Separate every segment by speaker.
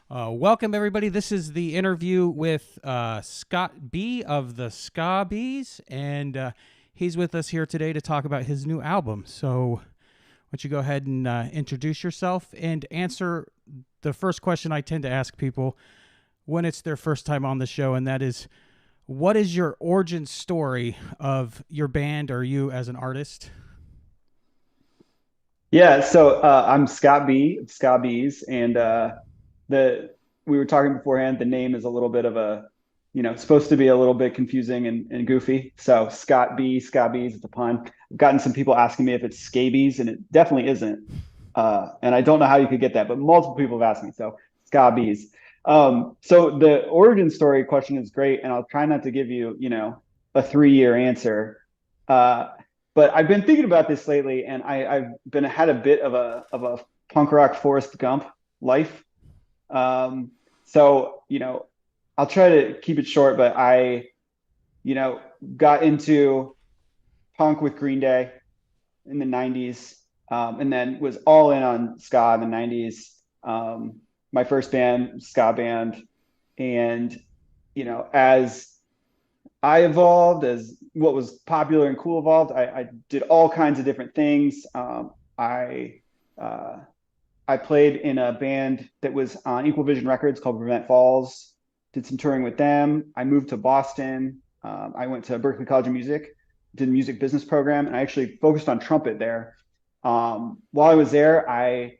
Speaker 1: Welcome, everybody. This is the interview with Scott B of the Ska Bees, and he's with us here today to talk about his new album. So, why don't you go ahead and introduce yourself and answer the first question I tend to ask people when it's their first time on the show, and that is, what is your origin story of your band or you as an artist?
Speaker 2: Yeah, so I'm Scott B, of Ska Bees, and the we were talking beforehand. The name is a little bit of it's supposed to be a little bit confusing and goofy. So Scott B, Ska Bees, it's a pun. I've gotten some people asking me if it's scabies, and it definitely isn't. And I don't know how you could get that, but multiple people have asked me. So Ska Bees. So the origin story question is great, and I'll try not to give you, a 3-year answer. Uh, but I've been thinking about this lately, and I've been had a bit of a punk rock Forrest Gump life. Um, so I'll try to keep it short, but you know, got into punk with Green Day in the '90s, and then was all in on ska in the '90s. My first band, ska band, and as I evolved, as what was popular and cool evolved, I did all kinds of different things. I uh, I played in a band that was on Equal Vision Records called Prevent Falls. Did some touring with them. I moved to Boston. I went to Berklee College of Music, did a music business program, and I actually focused on trumpet there. While I was there, I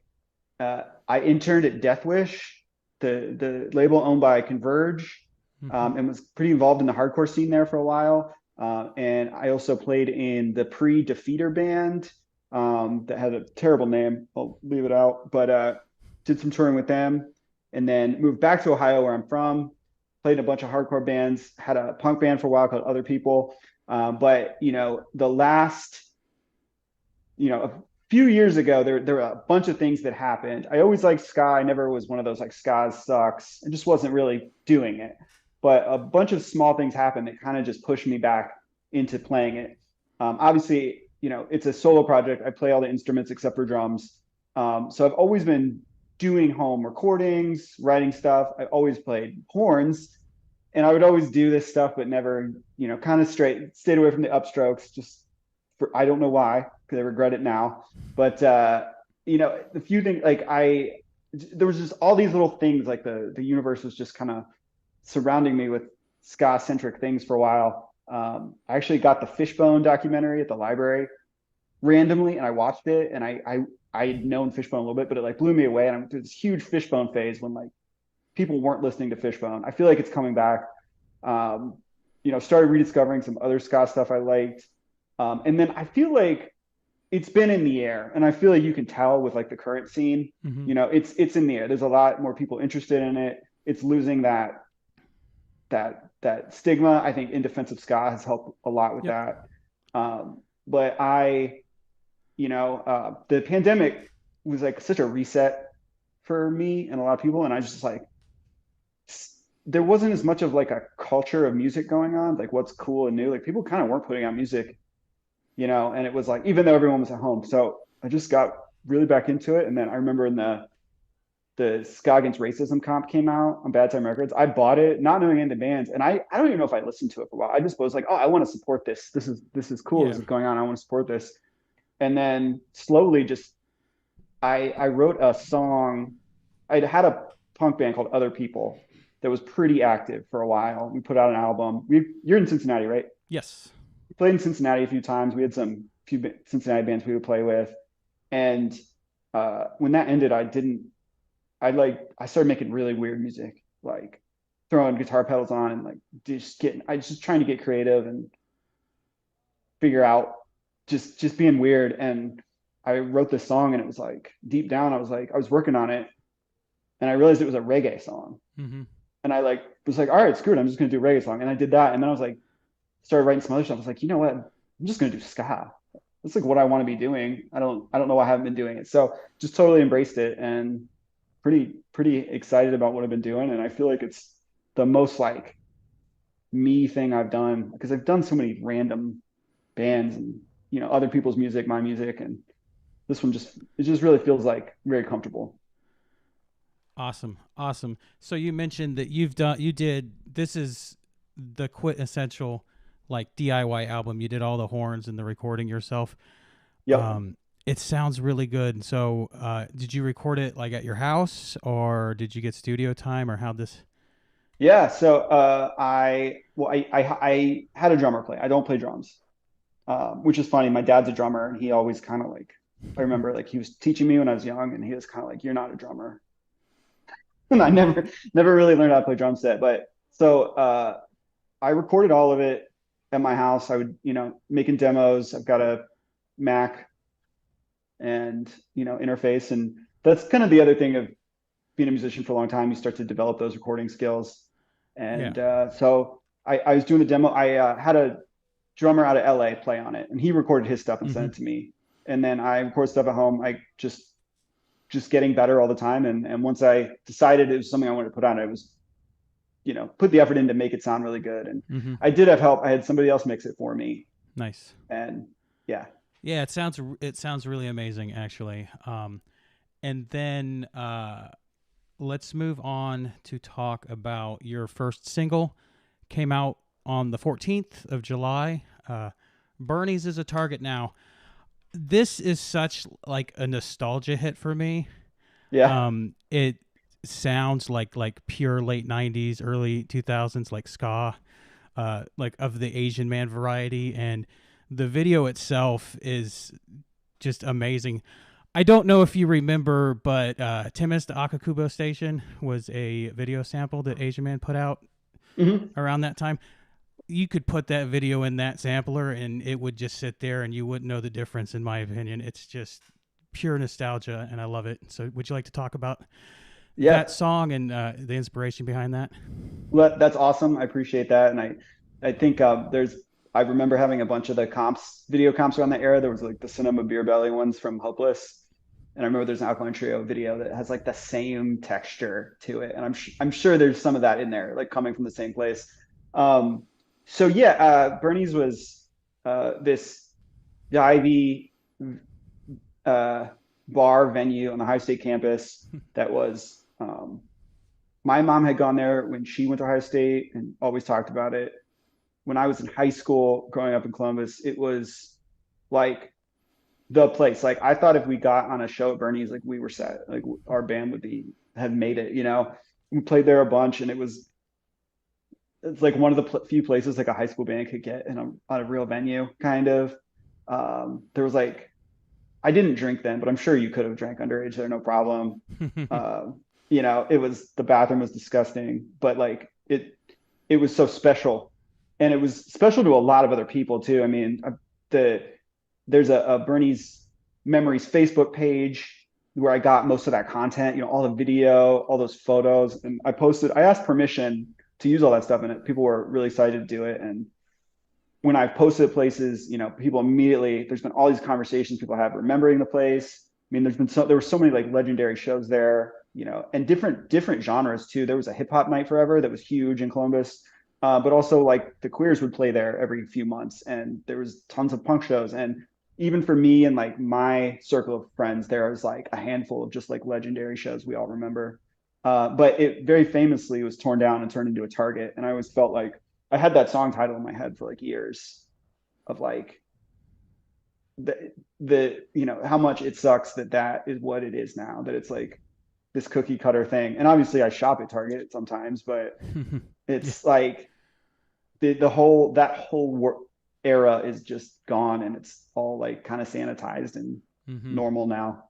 Speaker 2: interned at Death Wish, the label owned by Converge,
Speaker 1: Mm-hmm.
Speaker 2: and was pretty involved in the hardcore scene there for a while. And I also played in the pre-Defeater band that had a terrible name. I'll leave it out, but did some touring with them, and then moved back to Ohio, where I'm from. Played in a bunch of hardcore bands. Had a punk band for a while called Other People. But the last a few years ago, there were a bunch of things that happened. I always liked ska. I never was one of those like ska sucks. I just wasn't really doing it. But a bunch of small things happened that kind of just pushed me back into playing it. Obviously, it's a solo project. I play all the instruments except for drums. So I've always been doing home recordings, writing stuff. I always played horns, and I would always do this stuff, but never, kind of stayed away from the upstrokes. Just I don't know why, because I regret it now. But the few things like there was just all these little things like the universe was just kind of surrounding me with ska centric things for a while. I actually got the Fishbone documentary at the library randomly, and I watched it, and I had known Fishbone a little bit, but it like blew me away, and I went through this huge Fishbone phase when like people weren't listening to Fishbone. I feel like it's coming back. Started rediscovering some other ska stuff I liked. And then I feel like it's been in the air, and I feel like you can tell with like the current scene,
Speaker 1: Mm-hmm.
Speaker 2: it's in the air. There's a lot more people interested in it. It's losing that stigma. I think In Defense of Ska has helped a lot with
Speaker 1: Yep.
Speaker 2: that. But the pandemic was like such a reset for me and a lot of people, and I just like there wasn't as much of like a culture of music going on, like what's cool and new. Like people kind of weren't putting out music, and it was like even though everyone was at home. So I just got really back into it. And then I remember in the Ska Against Racism comp came out on Bad Time Records. I bought it, not knowing any bands, and I don't even know if I listened to it for a while. I just was like, oh, I want to support this. This is cool.
Speaker 1: Yeah.
Speaker 2: This is going on. I want to support this. And then slowly, just I wrote a song. I had a punk band called Other People that was pretty active for a while. We put out an album. You're in Cincinnati, right?
Speaker 1: Yes.
Speaker 2: We played in Cincinnati a few times. We had some few Cincinnati bands we would play with, and when that ended, I started making really weird music, like throwing guitar pedals on and like I just trying to get creative and figure out just being weird. And I wrote this song, and it was like deep down, I was working on it, and I realized it was a reggae song.
Speaker 1: Mm-hmm.
Speaker 2: And I like was like, all right, screw it, I'm just gonna do a reggae song. And I did that, and then I was like, started writing some other stuff. I was like, you know what? I'm just gonna do ska. That's like what I want to be doing. I don't know why I haven't been doing it. So just totally embraced it, and pretty excited about what I've been doing. And I feel like it's the most like me thing I've done, because I've done so many random bands and other people's music, my music, and this one just it just really feels like very comfortable.
Speaker 1: Awesome. Awesome. So you mentioned that this is the quintessential like DIY album. You did all the horns and the recording yourself.
Speaker 2: Yep.
Speaker 1: It sounds really good. So, did you record it like at your house or did you get studio time or how this?
Speaker 2: Yeah. So I had a drummer play. I don't play drums, which is funny. My dad's a drummer, and he always kind of like, I remember like he was teaching me when I was young, and he was kind of like, "You're not a drummer," and I never really learned how to play drum set. But so I recorded all of it at my house. I would, making demos. I've got a Mac and interface, and that's kind of the other thing of being a musician for a long time. You start to develop those recording skills,
Speaker 1: Yeah.
Speaker 2: and so I was doing the demo. I had a drummer out of LA play on it, and he recorded his stuff and
Speaker 1: Mm-hmm.
Speaker 2: sent it to me. And then I record stuff at home. I just getting better all the time. And once I decided it was something I wanted to put on, it was put the effort in to make it sound really good. And
Speaker 1: Mm-hmm.
Speaker 2: I did have help. I had somebody else mix it for me,
Speaker 1: Nice.
Speaker 2: and yeah,
Speaker 1: Yeah, it sounds really amazing actually. And then let's move on to talk about your first single. Came out on the 14th of July. Bernie's is a target now. This is such like a nostalgia hit for me.
Speaker 2: yeah,
Speaker 1: It sounds like pure late 90s, early 2000s like ska, like of the Asian man variety, and the video itself is just amazing. I don't know if you remember, but Timmy's the Akakubo Station was a video sample that Asian Man put out
Speaker 2: hmm
Speaker 1: around that time. You could put that video in that sampler and it would just sit there and you wouldn't know the difference, in my opinion. It's just pure nostalgia and I love it. So, would you like to talk about
Speaker 2: yeah.
Speaker 1: that song and the inspiration behind that?
Speaker 2: Well, that's awesome. I appreciate that, and I think I remember having a bunch of the video comps around that era. There was like the Cinema Beer Belly ones from Hopeless, and I remember there's an Alkaline Trio video that has like the same texture to it, and I'm sure there's some of that in there, like coming from the same place. Um, so yeah, Bernie's was this divey uh, bar venue on the High State campus that was. My mom had gone there when she went to Ohio State and always talked about it. When I was in high school, growing up in Columbus, it was like the place. Like I thought if we got on a show at Bernie's, like we were set. Like our band would be have made it. We played there a bunch, and it's like one of the few places like a high school band could get on a real venue, kind of. There was like I didn't drink then, but I'm sure you could have drank underage there, no problem. It was the bathroom was disgusting, but like it was so special, and it was special to a lot of other people too. I mean, the there's a Bernie's Memories Facebook page where I got most of that content, all the video, all those photos, and I asked permission to use all that stuff, and people were really excited to do it. And when I posted places, people immediately, there's been all these conversations people have remembering the place. I mean, there were so many like legendary shows there, and different genres too. There was a hip hop night forever that was huge in Columbus, but also like the Queers would play there every few months, and there was tons of punk shows. And even for me and like my circle of friends, there was like a handful of just like legendary shows we all remember. But it very famously was torn down and turned into a Target, and I always felt like I had that song title in my head for like years of like how much it sucks that is what it is now, that it's like this cookie cutter thing. And obviously I shop at Target sometimes, but
Speaker 1: Yeah.
Speaker 2: it's like that whole era is just gone, and it's all like kind of sanitized and
Speaker 1: Mm-hmm.
Speaker 2: normal now.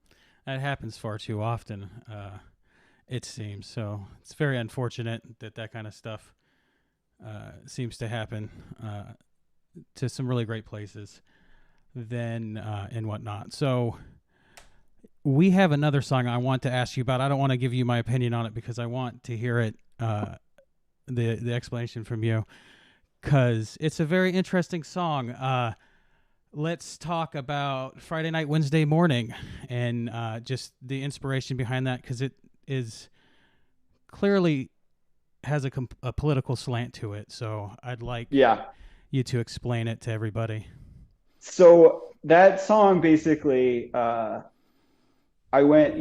Speaker 1: That happens far too often, it seems. So it's very unfortunate that that kind of stuff seems to happen to some really great places then and whatnot. So we have another song I want to ask you about. I don't want to give you my opinion on it because I want to hear it, the explanation from you, because it's a very interesting song. Let's talk about Friday Night, Wednesday Morning, and just the inspiration behind that, because it is clearly has a political slant to it. So I'd like
Speaker 2: Yeah.
Speaker 1: you to explain it to everybody.
Speaker 2: So that song basically, I went,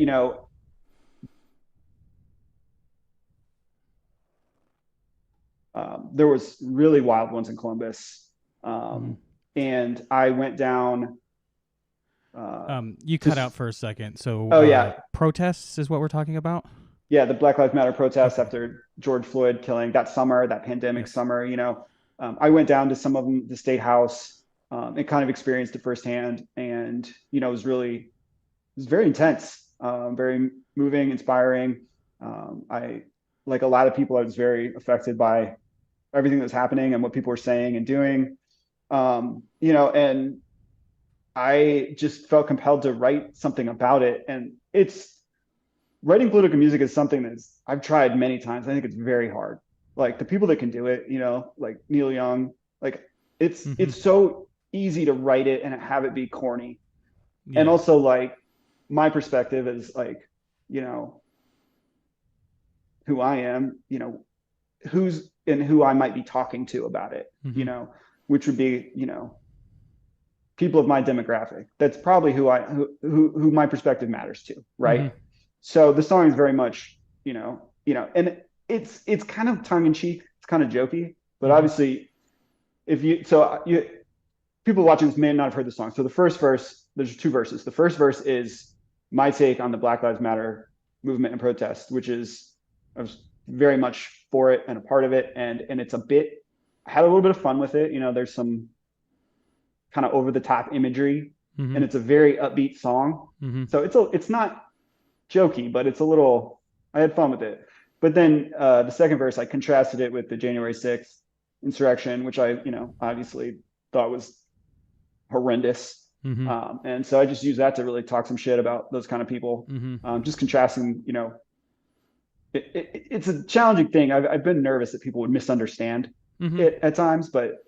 Speaker 2: there was really wild ones in Columbus.
Speaker 1: Mhm.
Speaker 2: And I went down.
Speaker 1: You cut out
Speaker 2: Just
Speaker 1: for a second. So
Speaker 2: Oh yeah,
Speaker 1: protests is what we're talking about.
Speaker 2: yeah, the Black Lives Matter protests
Speaker 1: Okay.
Speaker 2: after George Floyd killing that summer, that pandemic
Speaker 1: Yes.
Speaker 2: summer. I went down to some of them, the State House, and kind of experienced it firsthand. And it was very intense, very moving, inspiring. I, like a lot of people, I was very affected by everything that was happening and what people were saying and doing. And I just felt compelled to write something about it. And it's writing political music is something that's I've tried many times. I think it's very hard. Like the people that can do it, like Neil Young, like
Speaker 1: Hmm.
Speaker 2: it's so easy to write it and have it be corny. And
Speaker 1: Yeah.
Speaker 2: also like my perspective is like, you know, who I am, who's and who I might be talking to about it,
Speaker 1: Hmm.
Speaker 2: which would be, people of my demographic. That's probably who my perspective matters to, right?
Speaker 1: Hmm.
Speaker 2: So the song is very much, and it's kind of tongue in cheek, it's kind of jokey, but
Speaker 1: Hmm.
Speaker 2: obviously, if you so you people watching this may not have heard the song. So the first verse, there's two verses. The first verse is my take on the Black Lives Matter movement and protest, which is I was very much for it and a part of it, and it's a bit. I had a little bit of fun with it. There's some kind of over the top imagery,
Speaker 1: Hmm.
Speaker 2: and it's a very upbeat song.
Speaker 1: Hmm.
Speaker 2: So it's not jokey, but it's a little. I had fun with it. But then the second verse, I contrasted it with the January 6th insurrection, which I obviously thought was horrendous.
Speaker 1: Hmm.
Speaker 2: And so I just use that to really talk some shit about those kind of people.
Speaker 1: Hmm.
Speaker 2: Just contrasting, it's a challenging thing. I've been nervous that people would misunderstand
Speaker 1: Hmm.
Speaker 2: it at times, but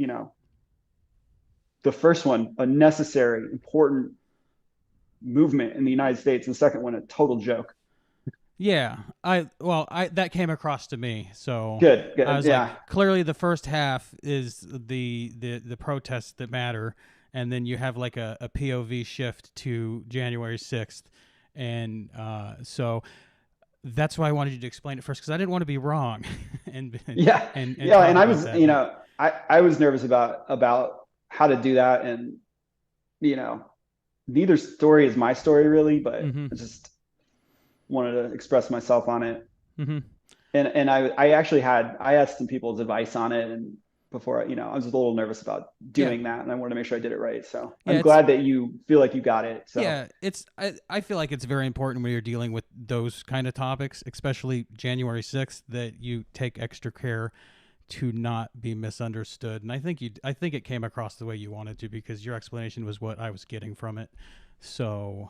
Speaker 2: the first one, a necessary, important movement in the United States, and the second one, a total joke.
Speaker 1: Yeah, I that came across to me. So
Speaker 2: Good,
Speaker 1: I
Speaker 2: good,
Speaker 1: was like,
Speaker 2: yeah,
Speaker 1: clearly the first half is the protests that matter, and then you have like a POV shift to January 6th, and so that's why I wanted you to explain it first because I didn't want to be wrong, and
Speaker 2: yeah,
Speaker 1: and
Speaker 2: yeah.
Speaker 1: talk
Speaker 2: And I
Speaker 1: about
Speaker 2: was,
Speaker 1: that. But
Speaker 2: I was nervous about how to do that, and you know, neither story is my story really, but
Speaker 1: mm-hmm,
Speaker 2: I just wanted to express myself on it.
Speaker 1: mm-hmm.
Speaker 2: And I actually I asked some people's advice on it, and before I was a little nervous about
Speaker 1: Yeah,
Speaker 2: doing that, and I wanted to make sure I did it right. So
Speaker 1: yeah,
Speaker 2: I'm
Speaker 1: it's
Speaker 2: glad that you feel like you got it. So
Speaker 1: yeah, it's I feel like it's very important when you're dealing with those kind of topics, especially January 6th, that you take extra care to not be misunderstood. And I think it came across the way you wanted to because your explanation was what I was getting from it. So,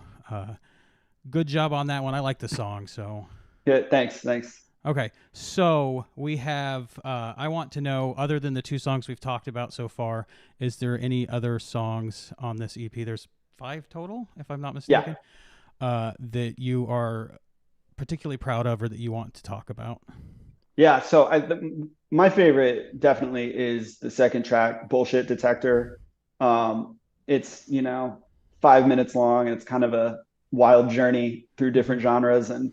Speaker 1: good job on that one. I like the song. So,
Speaker 2: yeah, thanks.
Speaker 1: okay. So we have. I want to know, other than the two songs we've talked about so far, is there any other songs on this EP? There's five total, if I'm not
Speaker 2: Yeah,
Speaker 1: mistaken. That you are particularly proud of or that you want to talk about.
Speaker 2: yeah. So my favorite definitely is the second track, Bullshit Detector. It's 5 minutes long, and it's kind of a wild journey through
Speaker 1: Mm-hmm.
Speaker 2: different genres, and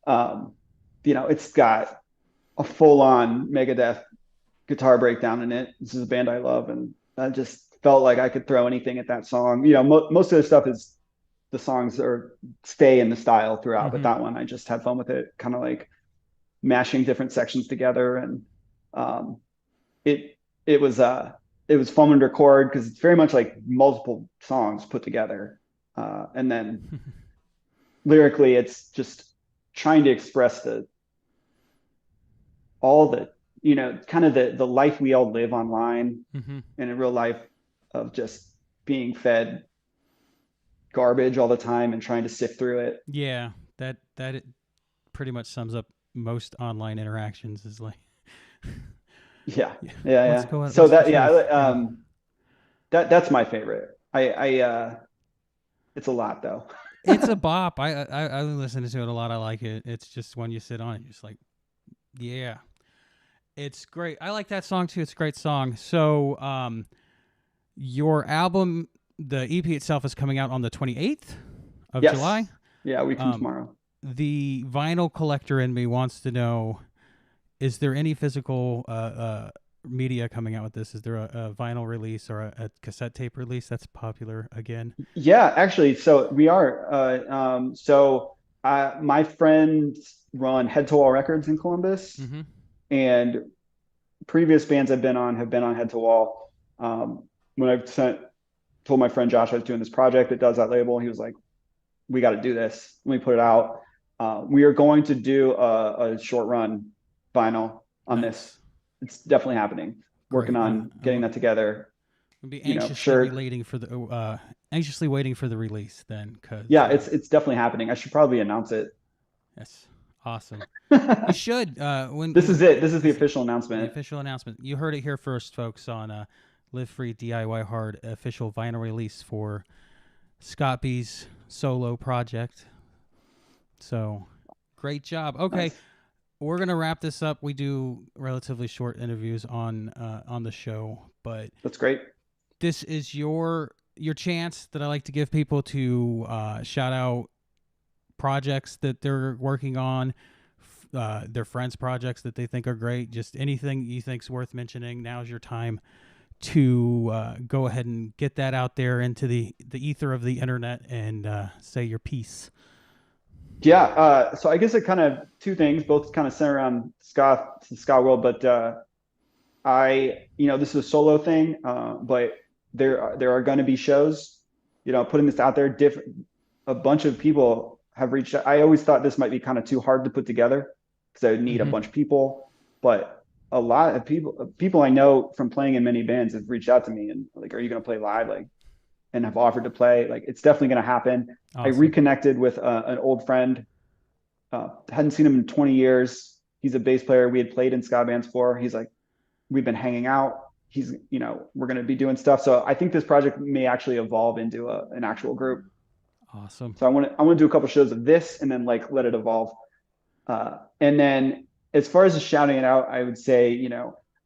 Speaker 2: um, it's got a full-on Megadeth guitar breakdown in it. This is a band I love, and I just felt like I could throw anything at that song. Most of the stuff is the songs are stay in the style throughout, but
Speaker 1: Mm-hmm.
Speaker 2: that one I just had fun with it, kind of like mashing different sections together, and um, it it was it was fun to record because it's very much like multiple songs put together, and then lyrically, it's just trying to express the all the kind of the life we all live online
Speaker 1: Mm-hmm.
Speaker 2: and in real life of just being fed garbage all the time and trying to sift through it.
Speaker 1: Yeah, that it pretty much sums up most online interactions. Is like,
Speaker 2: Yeah,
Speaker 1: yeah,
Speaker 2: yeah,
Speaker 1: what's
Speaker 2: yeah.
Speaker 1: going?
Speaker 2: So
Speaker 1: What's the
Speaker 2: that yeah,
Speaker 1: truth? Yeah,
Speaker 2: that's my favorite. It's a lot though.
Speaker 1: it's a bop. I listen to it a lot. I like it. It's just when you sit on it, you're just like, yeah, it's great. I like that song too. It's a great song. So, your album, the EP itself, is coming out on the 28th of
Speaker 2: Yes.
Speaker 1: July.
Speaker 2: Yeah, a week from
Speaker 1: Um,
Speaker 2: tomorrow.
Speaker 1: the vinyl collector in me wants to know is there any physical media coming out with this? Is there a vinyl release or a cassette tape release that's popular again?
Speaker 2: Yeah, actually, so we are. My friends run Head to Wall Records in Columbus,
Speaker 1: Mm-hmm.
Speaker 2: and previous bands I've been on have been on Head to Wall. When told my friend Josh I was doing this project that does that label, he was like, "We got to do this. Let me put it out." We are going to do a short run vinyl on this.
Speaker 1: Nice.
Speaker 2: It's definitely happening. Working
Speaker 1: Great.
Speaker 2: on getting that together.
Speaker 1: I'll be
Speaker 2: You know,
Speaker 1: anxiously
Speaker 2: shirt.
Speaker 1: relating for the anxiously waiting for the release then, because
Speaker 2: Yeah, it's definitely happening. I should probably announce it.
Speaker 1: that's awesome. You should
Speaker 2: This is
Speaker 1: when
Speaker 2: it. This is the
Speaker 1: this
Speaker 2: official
Speaker 1: the
Speaker 2: announcement.
Speaker 1: official announcement. You heard it here first, folks, on Live Free DIY Hard official vinyl release for Scott Bees solo project. So great job. Okay,
Speaker 2: Nice.
Speaker 1: we're gonna wrap this up. We do relatively short interviews on the show, but
Speaker 2: That's great.
Speaker 1: this is your chance that I like to give people to shout out projects that they're working on, their friends' projects that they think are great. Just anything you think's worth mentioning. Now's your time to go ahead and get that out there into the ether of the internet and say your piece.
Speaker 2: Yeah. So I guess it kind of two things, both kind of center around ska world, but this is a solo thing, but there are going to be shows, putting this out there. A bunch of people have reached out. I always thought this might be kind of too hard to put together because I would need a
Speaker 1: Mm-hmm.
Speaker 2: bunch of people, but a lot of people I know from playing in many bands have reached out to me and like, are you going to play live? Like, and have offered to play. Like, it's definitely going to happen. I
Speaker 1: Awesome.
Speaker 2: reconnected with an old friend. Hadn't seen him in 20 years. He's a bass player we had played in ska bands for. He's like, we've been hanging out. We're going to be doing stuff. So I think this project may actually evolve into an actual group.
Speaker 1: Awesome.
Speaker 2: So I want to do a couple shows of this and then like let it evolve. And then as far as just shouting it out, I would say,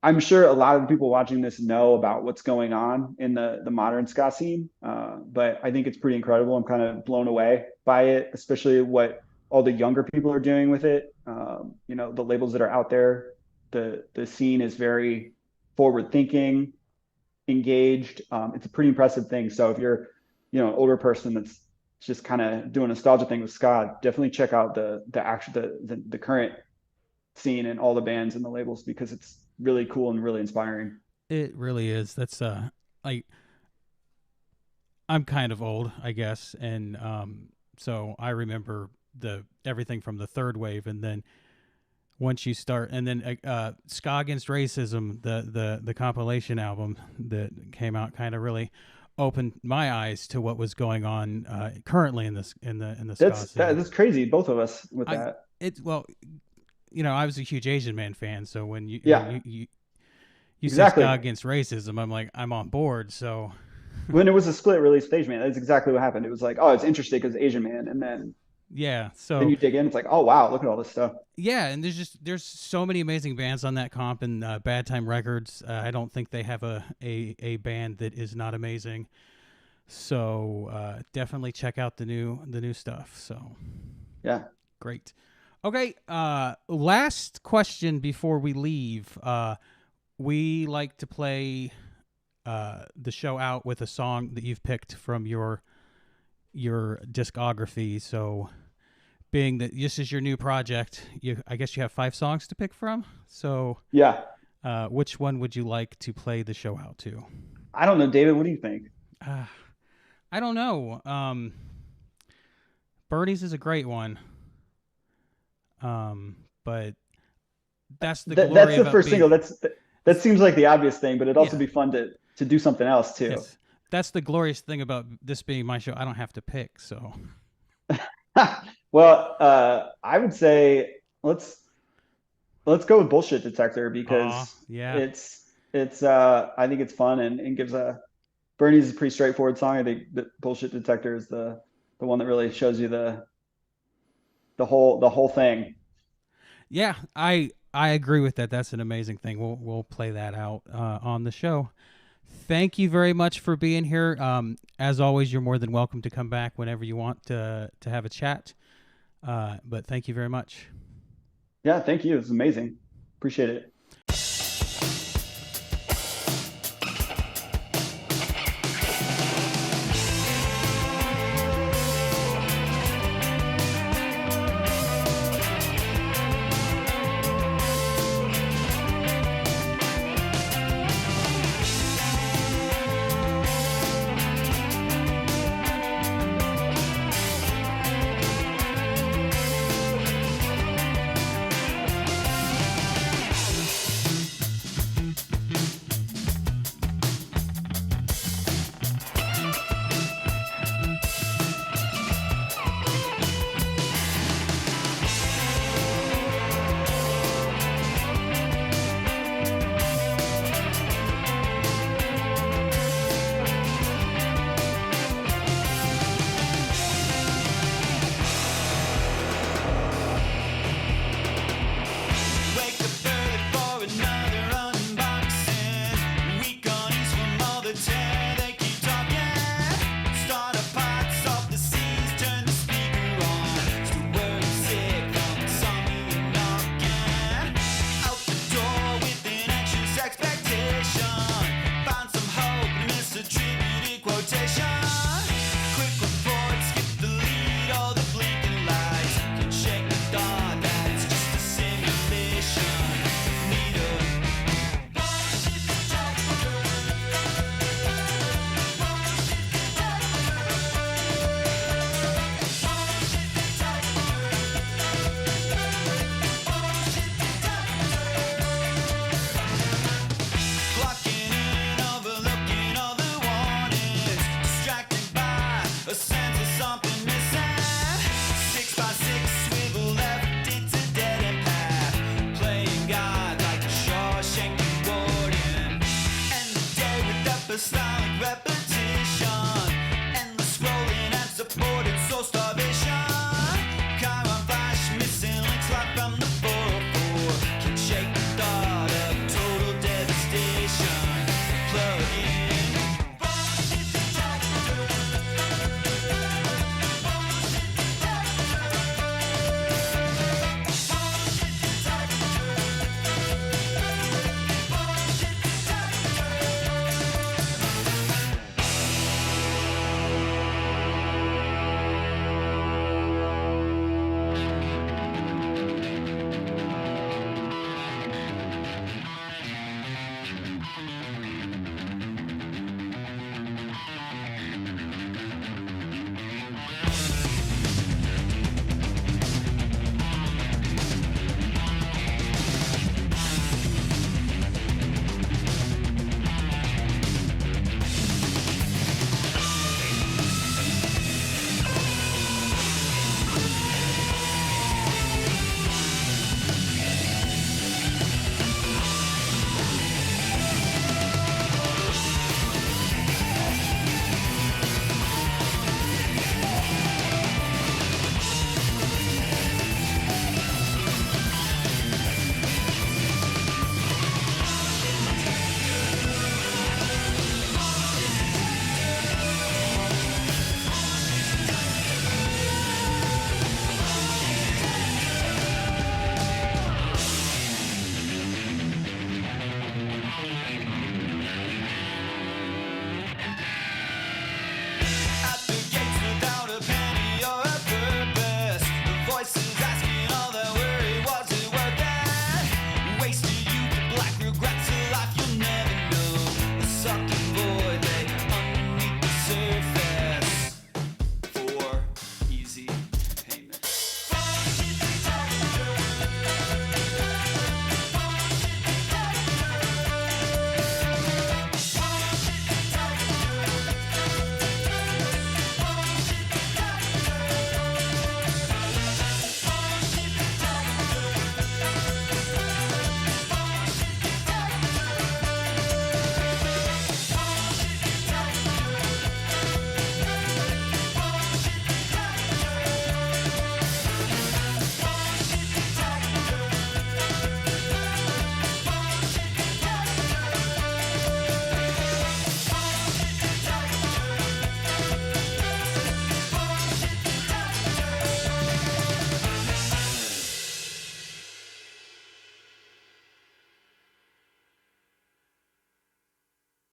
Speaker 2: I'm sure a lot of the people watching this know about what's going on in the modern ska scene. But I think it's pretty incredible. I'm kind of blown away by it, especially what all the younger people are doing with it. The labels that are out there, the scene is very forward thinking, engaged. It's a pretty impressive thing. So if you're, an older person that's just kind of doing a nostalgia thing with ska, definitely check out the current scene and all the bands and the labels because it's really cool and really inspiring.
Speaker 1: It really is. That's like I'm kind of old, I guess, and so I remember the everything from the third wave, and then once you start, and then Ska Against Racism, the compilation album that came out, kind of really opened my eyes to what was going on currently in this in the ska scene.
Speaker 2: That's crazy. Both of us with
Speaker 1: I
Speaker 2: that.
Speaker 1: it's well, I was a huge Asian Man fan, so when
Speaker 2: Yeah,
Speaker 1: you say Ska
Speaker 2: exactly.
Speaker 1: Against Racism, I'm like I'm on board. So
Speaker 2: When it was a split release of Asian Man, that's exactly what happened. It was like, oh, it's interesting because Asian Man, and
Speaker 1: yeah,
Speaker 2: then
Speaker 1: so
Speaker 2: you dig in, it's like, oh wow, look at all this stuff.
Speaker 1: yeah, and there's so many amazing bands on that comp, and Bad Time Records. I don't think they have a band that is not amazing. So definitely check out the new stuff. So
Speaker 2: Yeah.
Speaker 1: great. Okay, last question before we leave. We like to play the show out with a song that you've picked from your discography. So being that this is your new project, I guess you have 5 songs to pick from. So
Speaker 2: Yeah.
Speaker 1: which one would you like to play the show out to?
Speaker 2: I don't know, David. What do you think?
Speaker 1: Uh, I don't know. Bernie's is a great one. But that's the
Speaker 2: That's
Speaker 1: glory
Speaker 2: the
Speaker 1: about
Speaker 2: first single.
Speaker 1: being
Speaker 2: That seems like the obvious thing, but it'd also
Speaker 1: yeah.
Speaker 2: be fun to do something else too.
Speaker 1: Yes. That's the glorious thing about this being my show. I don't have to pick. So
Speaker 2: Well, I would say let's go with bullshit detector because
Speaker 1: yeah.
Speaker 2: it's I think it's fun and gives a Bernie's is a pretty straightforward song. I think that bullshit detector is the one that really shows you the whole thing.
Speaker 1: Yeah, I agree with that. That's an amazing thing. We'll play that out on the show. Thank you very much for being here. As always, you're more than welcome to come back whenever you want to have a chat. But thank you very much.
Speaker 2: Yeah, thank you. It's amazing. Appreciate it.